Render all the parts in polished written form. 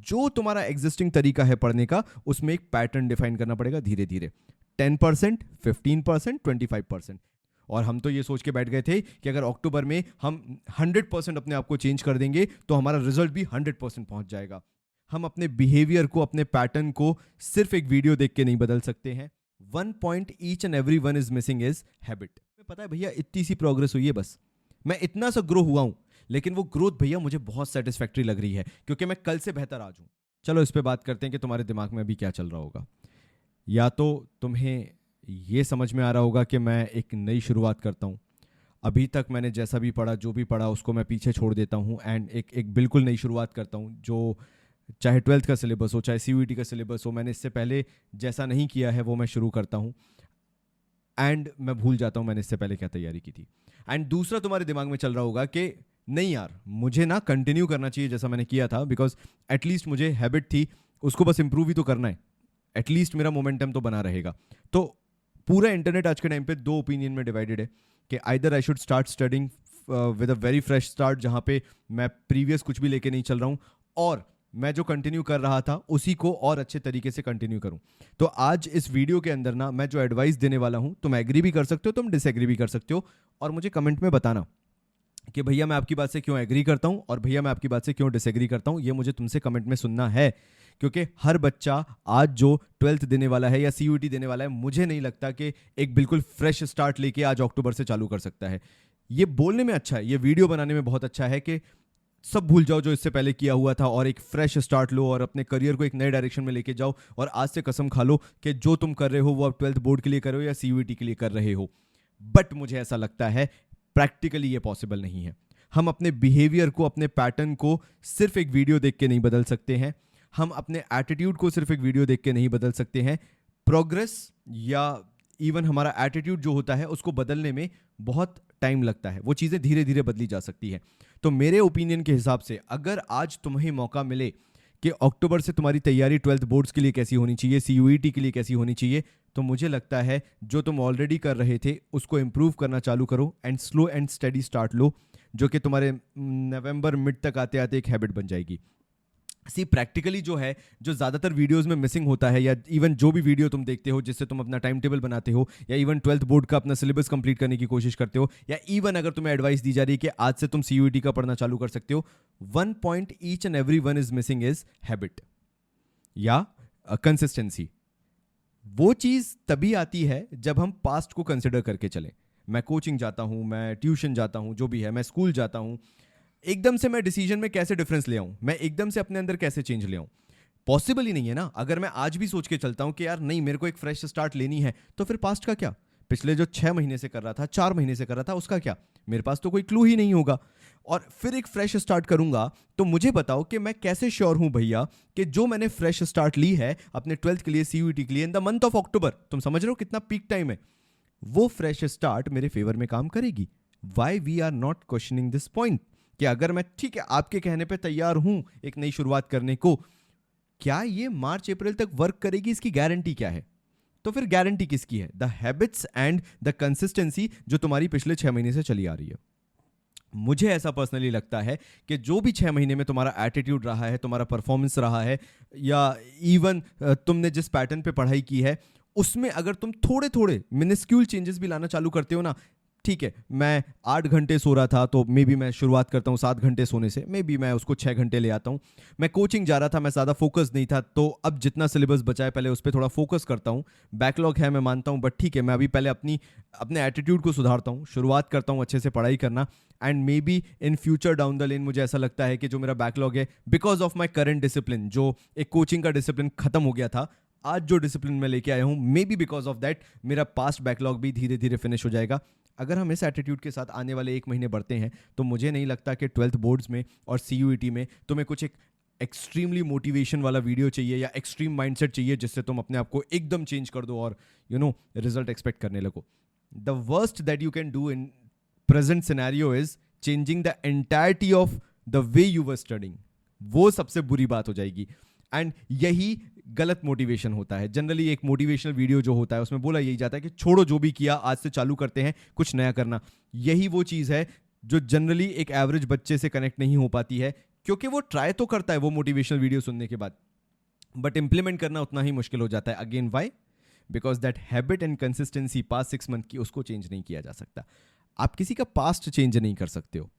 जो तुम्हारा एग्जिस्टिंग तरीका है पढ़ने का उसमें एक पैटर्न डिफाइन करना पड़ेगा धीरे धीरे। 10%, 15%, 25%। और हम तो ये सोच के बैठ गए थे कि अगर अक्टूबर में हम 100% अपने आप को चेंज कर देंगे तो हमारा रिजल्ट भी 100% पहुंच जाएगा। हम अपने बिहेवियर को, अपने पैटर्न को सिर्फ एक वीडियो देख के नहीं बदल सकते हैं। One point each and every one is missing is habit. पता है भैया, इतनी सी प्रोग्रेस हुई है, बस मैं इतना सा ग्रो हुआ हूं, लेकिन वो ग्रोथ भैया मुझे बहुत सेटिस्फैक्टरी लग रही है क्योंकि मैं कल से बेहतर आज हूं। चलो इस पे बात करते हैं कि तुम्हारे दिमाग में अभी क्या चल रहा होगा। या तो तुम्हें ये समझ में आ रहा होगा कि मैं एक नई शुरुआत करता हूं, अभी तक मैंने जैसा भी पढ़ा, जो भी पढ़ा उसको मैं पीछे छोड़ देता हूं एंड एक बिल्कुल नई शुरुआत करता हूं, जो चाहे 12th का सिलेबस हो, चाहे CUET का सिलेबस हो, मैंने इससे पहले जैसा नहीं किया है वो मैं शुरू करता हूं एंड मैं भूल जाता हूं मैंने इससे पहले क्या तैयारी की थी। एंड दूसरा तुम्हारे दिमाग में चल रहा होगा कि नहीं यार, मुझे ना कंटिन्यू करना चाहिए जैसा मैंने किया था, बिकॉज एटलीस्ट मुझे हैबिट थी, उसको बस इंप्रूव ही तो करना है, एटलीस्ट मेरा मोमेंटम तो बना रहेगा। तो पूरा इंटरनेट आज के टाइम पे दो ओपिनियन में डिवाइडेड है कि either I should start studying with a very fresh start, जहां पे मैं प्रीवियस कुछ भी लेके नहीं चल रहा हूं, और मैं जो कंटिन्यू कर रहा था उसी को और अच्छे तरीके से कंटिन्यू करूं। तो आज इस वीडियो के अंदर ना मैं जो एडवाइस देने वाला हूं, तुम एग्री भी कर सकते हो, तुम डिसएग्री भी कर सकते हो, और मुझे कमेंट में बताना कि भैया मैं आपकी बात से क्यों एग्री करता हूं और भैया मैं आपकी बात से क्यों डिसएग्री करता हूं। ये मुझे तुमसे कमेंट में सुनना है, क्योंकि हर बच्चा आज जो 12th देने वाला है या CUET देने वाला है, मुझे नहीं लगता कि एक बिल्कुल फ्रेश स्टार्ट लेके आज अक्टूबर से चालू कर सकता है। ये बोलने में अच्छा है, ये वीडियो बनाने में बहुत अच्छा है कि सब भूल जाओ जो इससे पहले किया हुआ था और एक फ्रेश स्टार्ट लो और अपने करियर को एक नए डायरेक्शन में लेके जाओ, और आज से कसम खा लो कि जो तुम कर रहे हो वो अब 12th बोर्ड के लिए कर रहे हो या CUET के लिए कर रहे हो। बट मुझे ऐसा लगता है प्रैक्टिकली ये पॉसिबल नहीं है। हम अपने बिहेवियर को, अपने पैटर्न को सिर्फ एक वीडियो देख के नहीं बदल सकते हैं। हम अपने एटीट्यूड को सिर्फ एक वीडियो देख के नहीं बदल सकते हैं। प्रोग्रेस या इवन हमारा एटीट्यूड जो होता है उसको बदलने में बहुत टाइम लगता है, वो चीज़ें धीरे धीरे बदली जा सकती है। तो मेरे ओपिनियन के हिसाब से अगर आज तुम्हें मौका मिले कि अक्टूबर से तुम्हारी तैयारी 12th बोर्ड्स के लिए कैसी होनी चाहिए, CUET के लिए कैसी होनी चाहिए, तो मुझे लगता है जो तुम ऑलरेडी कर रहे थे उसको इंप्रूव करना चालू करो and slow and study start लो, जो कि तुम्हारे नवंबर मिड तक आते आते एक हैबिट बन जाएगी। सी प्रैक्टिकली जो है, जो ज़्यादातर वीडियोस में मिसिंग होता है, या इवन जो भी वीडियो तुम देखते हो जिससे तुम अपना टाइम टेबल बनाते हो, या इवन 12th बोर्ड का अपना सिलेबस कंप्लीट करने की कोशिश करते हो, या इवन अगर तुम्हें एडवाइस दी जा रही है कि आज से तुम CUET का पढ़ना चालू कर सकते हो, one point each and every one is missing is habit या कंसिस्टेंसी। वो चीज़ तभी आती है जब हम पास्ट को कंसिडर करके चलें। मैं कोचिंग जाता हूँ, मैं ट्यूशन जाता हूँ, जो भी है, मैं स्कूल जाता हूँ, एकदम से मैं डिसीजन में कैसे डिफरेंस ले आऊं, मैं एकदम से अपने अंदर कैसे चेंज ले आऊं, पॉसिबल ही नहीं है ना। अगर मैं आज भी सोच के चलता हूं कि यार नहीं, मेरे को एक फ्रेश स्टार्ट लेनी है, तो फिर पास्ट का क्या, पिछले जो 6 महीने से कर रहा था, 4 महीने से कर रहा था, उसका क्या, मेरे पास तो कोई क्लू ही नहीं होगा। और फिर एक फ्रेश स्टार्ट करूंगा तो मुझे बताओ कि मैं कैसे श्योर हूं भैया कि जो मैंने फ्रेश स्टार्ट ली है अपने 12th के लिए, CUET के लिए, in the month of October, तुम समझ रहे हो कितना पीक टाइम है, वो फ्रेश स्टार्ट मेरे फेवर में काम करेगी। Why we are not questioning this point कि अगर मैं, ठीक है, आपके कहने पे तैयार हूं एक नई शुरुआत करने को, क्या ये मार्च अप्रैल तक वर्क करेगी, इसकी गारंटी क्या है? तो फिर गारंटी किसकी है? The habits and the consistency जो तुम्हारी पिछले 6 महीने से चली आ रही है। मुझे ऐसा पर्सनली लगता है कि जो भी 6 महीने में तुम्हारा एटीट्यूड रहा है, तुम्हारा परफॉर्मेंस रहा है, या इवन तुमने जिस पैटर्न पे पढ़ाई की है, उसमें अगर तुम थोड़े थोड़े मिनिस्क्यूल चेंजेस भी लाना चालू करते हो ना, ठीक है, मैं 8 घंटे सो रहा था तो मे बी मैं शुरुआत करता हूँ 7 घंटे सोने से, मे बी मैं उसको 6 घंटे ले आता हूँ। मैं कोचिंग जा रहा था, मैं ज़्यादा फोकस नहीं था, तो अब जितना सिलेबस बचा है पहले उस पर थोड़ा फोकस करता हूँ। बैकलॉग है मैं मानता हूँ, बट ठीक है, मैं अभी पहले अपने एटीट्यूड को सुधारता हूँ, शुरुआत करता हूँ अच्छे से पढ़ाई करना, and may be in future down the lane मुझे ऐसा लगता है कि जो मेरा बैकलॉग है, because of my current discipline, जो एक कोचिंग का डिसिप्लिन खत्म हो गया था, आज जो डिसिप्लिन मैं लेके आया हूँ, may be because of that मेरा पास्ट बैकलॉग भी धीरे धीरे फिनिश हो जाएगा। अगर हम इस एटीट्यूड के साथ आने वाले 1 महीने बढ़ते हैं तो मुझे नहीं लगता कि 12th बोर्ड्स में और CUET में तुम्हें कुछ एक एक्सट्रीमली मोटिवेशन वाला वीडियो चाहिए या एक्सट्रीम माइंडसेट चाहिए जिससे तुम अपने आप को एकदम चेंज कर दो और रिजल्ट एक्सपेक्ट करने लगो। The worst that you can do in present scenario is changing the entirety of the way you were studying. वो सबसे बुरी बात हो जाएगी, एंड यही गलत मोटिवेशन होता है। जनरली एक मोटिवेशनल वीडियो जो होता है उसमें बोला यही जाता है कि छोड़ो जो भी किया, आज से चालू करते हैं कुछ नया करना। यही वो चीज़ है जो जनरली एक एवरेज बच्चे से कनेक्ट नहीं हो पाती है, क्योंकि वो ट्राई तो करता है वो मोटिवेशनल वीडियो सुनने के बाद, बट इंप्लीमेंट करना उतना ही मुश्किल हो जाता है। Again why? Because that habit and consistency past 6 month की, उसको चेंज नहीं किया जा सकता। आप किसी का पास्ट चेंज नहीं कर सकते हो।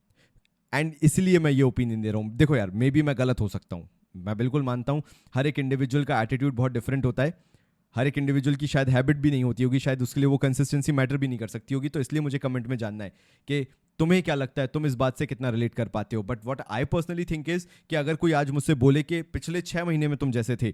एंड इसलिए मैं ये ओपिनियन दे रहा हूँ। देखो यार, मे बी मैं गलत हो सकता हूँ, मैं बिल्कुल मानता हूँ। हर एक इंडिविजुअल का एटीट्यूड बहुत डिफरेंट होता है, हर एक इंडिविजुअल की शायद हैबिट भी नहीं होती होगी, शायद उसके लिए वो कंसिस्टेंसी मैटर भी नहीं कर सकती होगी। तो इसलिए मुझे कमेंट में जानना है कि तुम्हें क्या लगता है, तुम इस बात से कितना रिलेट कर पाते हो। But what I personally think is कि अगर कोई आज मुझसे बोले कि पिछले 6 महीने में तुम जैसे थे,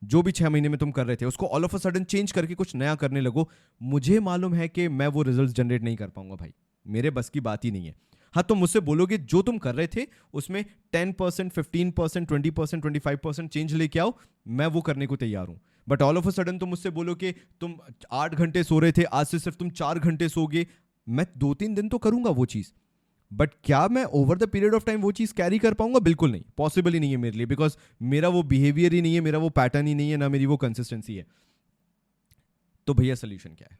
जो भी 6 महीने में तुम कर रहे थे, उसको all of a sudden change करके कुछ नया करने लगो, मुझे मालूम है कि मैं वो रिजल्ट जनरेट नहीं कर पाऊंगा भाई, मेरे बस की बात ही नहीं है। हाँ, तुम मुझसे बोलोगे जो तुम कर रहे थे उसमें 10%, 15%, 20%, 25% चेंज लेके आओ, मैं वो करने को तैयार हूं। But all of a sudden तुम मुझसे बोलो कि तुम 8 घंटे सो रहे थे, आज से सिर्फ तुम 4 घंटे सोगे, मैं 2-3 दिन तो करूंगा वो चीज, बट क्या मैं over the period of time वो चीज कैरी कर पाऊंगा? बिल्कुल नहीं, पॉसिबल ही नहीं है मेरे लिए, बिकॉज मेरा वो बिहेवियर ही नहीं है, मेरा वो पैटर्न ही नहीं है, ना मेरी वो कंसिस्टेंसी है। तो भैया सोल्यूशन क्या है?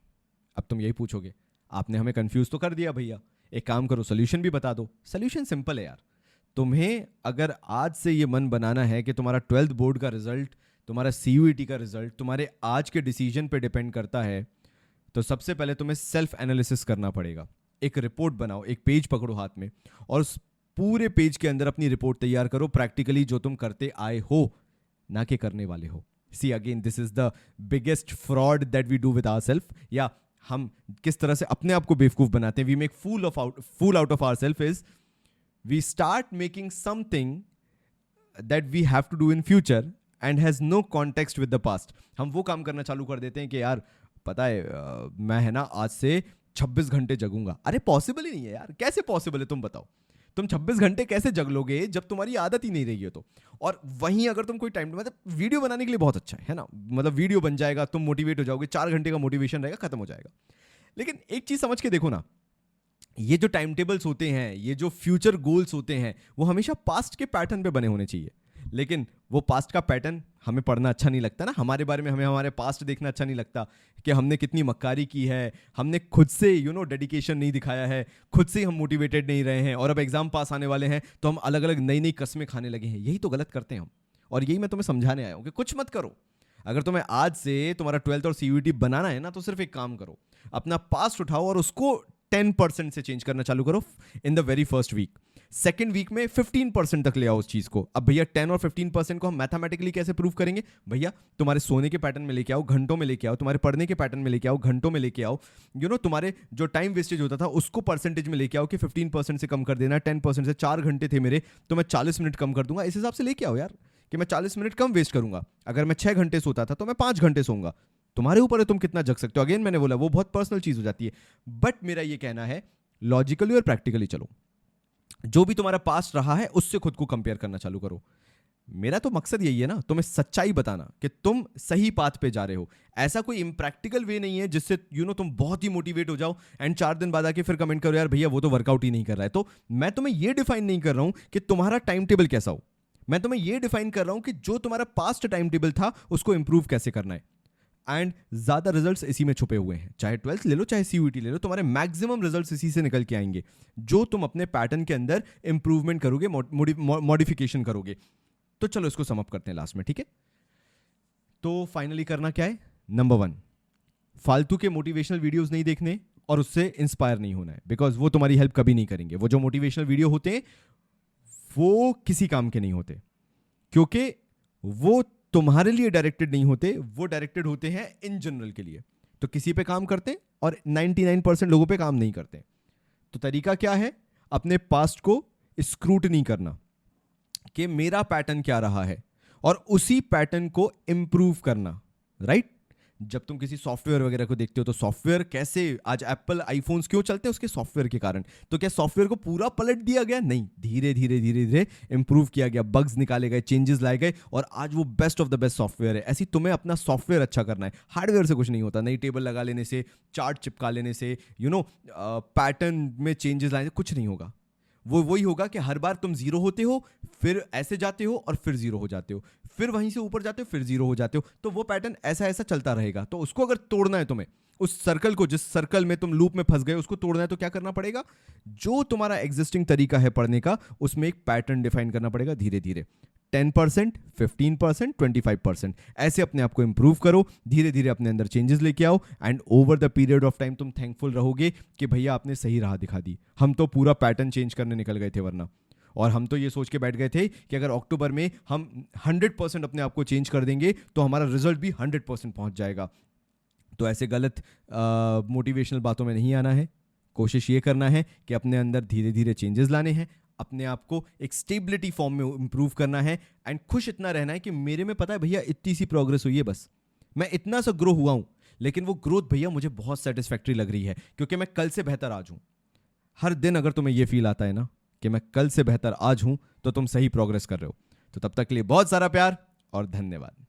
अब तुम यही पूछोगे, आपने हमें कंफ्यूज तो कर दिया भैया, एक काम करो सोल्यूशन भी बता दो। सोल्यूशन सिंपल है यार, तुम्हें अगर आज से ये मन बनाना है कि तुम्हारा 12th बोर्ड का रिजल्ट, तुम्हारा CUET का रिजल्ट तुम्हारे आज के डिसीजन पे डिपेंड करता है, तो सबसे पहले तुम्हें सेल्फ एनालिसिस करना पड़ेगा। एक रिपोर्ट बनाओ, एक पेज पकड़ो हाथ में, और उस पूरे पेज के अंदर अपनी रिपोर्ट तैयार करो प्रैक्टिकली, जो तुम करते आए हो, ना कि करने वाले हो। See again, this is the biggest fraud that we do with ourselves, या हम किस तरह से अपने आप को बेवकूफ बनाते हैं। We make fool out of ourself is we start making something that we have to do in future and has no context with the past. हम वो काम करना चालू कर देते हैं कि यार पता है मैं है ना आज से 26 घंटे जगूंगा। अरे पॉसिबल ही नहीं है यार, कैसे पॉसिबल है तुम बताओ? तुम 26 घंटे कैसे जग लोगे जब तुम्हारी आदत ही नहीं रही है तो? और वहीं अगर तुम कोई टाइम, मतलब वीडियो बनाने के लिए बहुत अच्छा है ना, मतलब वीडियो बन जाएगा, तुम मोटिवेट हो जाओगे, 4 घंटे का मोटिवेशन रहेगा, खत्म हो जाएगा। लेकिन एक चीज समझ के देखो ना, ये जो टाइम टेबल्स होते हैं, ये जो फ्यूचर गोल्स होते हैं, वो हमेशा पास्ट के पैटर्न पे बने होने चाहिए। लेकिन वो पास्ट का पैटर्न हमें पढ़ना अच्छा नहीं लगता ना, हमारे बारे में हमें हमारे पास्ट देखना अच्छा नहीं लगता कि हमने कितनी मक्कारी की है, हमने खुद से डेडिकेशन नहीं दिखाया है, खुद से हम मोटिवेटेड नहीं रहे हैं, और अब एग्जाम पास आने वाले हैं तो हम अलग अलग नई नई कस्में खाने लगे हैं। यही तो गलत करते हैं हम, और यही मैं तुम्हें समझाने आया हूँ कि कुछ मत करो। अगर तुम्हें आज से तुम्हारा 12th और CUET बनाना है ना, तो सिर्फ एक काम करो, अपना पास्ट उठाओ और उसको 10% से चेंज करना चालू करो in the very first week. Second week में 15% तक ले आओ उस चीज को। अब भैया 10 और 15% को हम मैथमेटिकली कैसे प्रूव करेंगे? भैया तुम्हारे सोने के पैटर्न में लेके आओ, घंटों में लेके आओ, तुम्हारे पढ़ने के पैटर्न में लेके आओ, घंटों में लेके आओ, तुम्हारे जो टाइम वेस्टेज होता था उसको परसेंटेज में लेके आओ कि 15% से कम कर देना, 10% से 4 घंटे थे मेरे तो मैं 40 मिनट कम कर दूंगा, इस हिसाब से लेके आओ यार कि मैं 40 मिनट कम वेस्ट करूंगा। अगर मैं 6 घंटे सोता था तो मैं 5 घंटे सोऊंगा। तुम्हारे ऊपर है तुम कितना जग सकते हो। अगेन मैंने बोला वो बहुत पर्सनल चीज हो जाती है, बट मेरा ये कहना है लॉजिकली और प्रैक्टिकली चलो। जो भी तुम्हारा पास्ट रहा है उससे खुद को कंपेयर करना चालू करो। मेरा तो मकसद यही है ना, तुम्हें सच्चाई बताना कि तुम सही पाथ पे जा रहे हो। ऐसा कोई इम्प्रैक्टिकल वे नहीं है जिससे तुम बहुत ही मोटिवेट हो जाओ एंड 4 दिन बाद आके फिर कमेंट करो यार भैया वो तो वर्कआउट ही नहीं कर रहा है। तो मैं तुम्हें ये डिफाइन नहीं कर रहा हूं कि तुम्हारा टाइम टेबल कैसा हो, मैं तुम्हें ये डिफाइन कर रहा हूं कि जो तुम्हारा पास्ट टाइम टेबल था उसको इंप्रूव कैसे करना है। एंड ज्यादा रिजल्ट्स इसी में छुपे हुए हैं, चाहे 12th ले लो चाहे CUET ले लो, तुम्हारे मैक्सिमम रिजल्ट्स इसी से निकल के आएंगे जो तुम अपने पैटर्न के अंदर इंप्रूवमेंट करोगे, मॉडिफिकेशन करोगे। तो चलो इसको सम अप करते हैं लास्ट में, ठीक है? तो फाइनली करना क्या है? नंबर 1, फालतू के मोटिवेशनल वीडियोस नहीं देखने और उससे इंस्पायर नहीं होना है, बिकॉज वो तुम्हारी हेल्प कभी नहीं करेंगे। वो जो मोटिवेशनल वीडियो होते हैं वो किसी काम के नहीं होते, क्योंकि वो तुम्हारे लिए डायरेक्टेड नहीं होते, वो डायरेक्टेड होते हैं इन जनरल के लिए। तो किसी पे काम करते और 99% लोगों पे काम नहीं करते। तो तरीका क्या है? अपने पास्ट को स्क्रूटनी करना कि मेरा पैटर्न क्या रहा है और उसी पैटर्न को इंप्रूव करना, राइट? जब तुम किसी सॉफ्टवेयर वगैरह को देखते हो तो सॉफ्टवेयर कैसे, आज एप्पल आईफोन्स क्यों चलते हैं? उसके सॉफ्टवेयर के कारण। तो क्या सॉफ्टवेयर को पूरा पलट दिया गया? नहीं, धीरे धीरे धीरे धीरे इंप्रूव किया गया, बग्स निकाले गए, चेंजेस लाए गए और आज वो best of the best software है। ऐसी तुम्हें अपना सॉफ्टवेयर अच्छा करना है, हार्डवेयर से कुछ नहीं होता। नई टेबल लगा लेने से, चार्ट चिपका लेने से, पैटर्न में चेंजेस लाने से कुछ नहीं होगा। वो वही होगा कि हर बार तुम जीरो होते हो, फिर ऐसे जाते हो और फिर जीरो हो जाते हो, फिर वहीं से ऊपर जाते हो, फिर जीरो हो जाते हो। तो वो पैटर्न ऐसा ऐसा चलता रहेगा। तो उसको अगर तोड़ना है तुम्हें, उस सर्कल को, जिस सर्कल में तुम लूप में फंस गए, उसको तोड़ना है तो क्या करना पड़ेगा? जो तुम्हारा एग्जिस्टिंग तरीका है पढ़ने का, उसमें एक पैटर्न डिफाइन करना पड़ेगा धीरे धीरे। 10%, 15%, 25%, ऐसे अपने आप को इंप्रूव करो, धीरे धीरे अपने अंदर चेंजेस लेके आओ, and over the period of time तुम थैंकफुल रहोगे कि भैया आपने सही राह दिखा दी। हम तो पूरा पैटर्न चेंज करने निकल गए थे वरना, और हम तो ये सोच के बैठ गए थे कि अगर अक्टूबर में हम 100% अपने आप को चेंज कर देंगे तो हमारा रिजल्ट भी 100% पहुंच जाएगा। तो ऐसे गलत मोटिवेशनल बातों में नहीं आना है। कोशिश ये करना है कि अपने अंदर धीरे धीरे चेंजेस लाने हैं, अपने आप को एक स्टेबिलिटी फॉर्म में इंप्रूव करना है, एंड खुश इतना रहना है कि मेरे में पता है भैया इतनी सी प्रोग्रेस हुई है, बस मैं इतना सा ग्रो हुआ हूं, लेकिन वो ग्रोथ भैया मुझे बहुत सेटिस्फैक्ट्री लग रही है क्योंकि मैं कल से बेहतर आज हूं। हर दिन अगर तुम्हें ये फील आता है ना कि मैं कल से बेहतर आज हूं, तो तुम सही प्रोग्रेस कर रहे हो। तो तब तक के लिए बहुत सारा प्यार और धन्यवाद।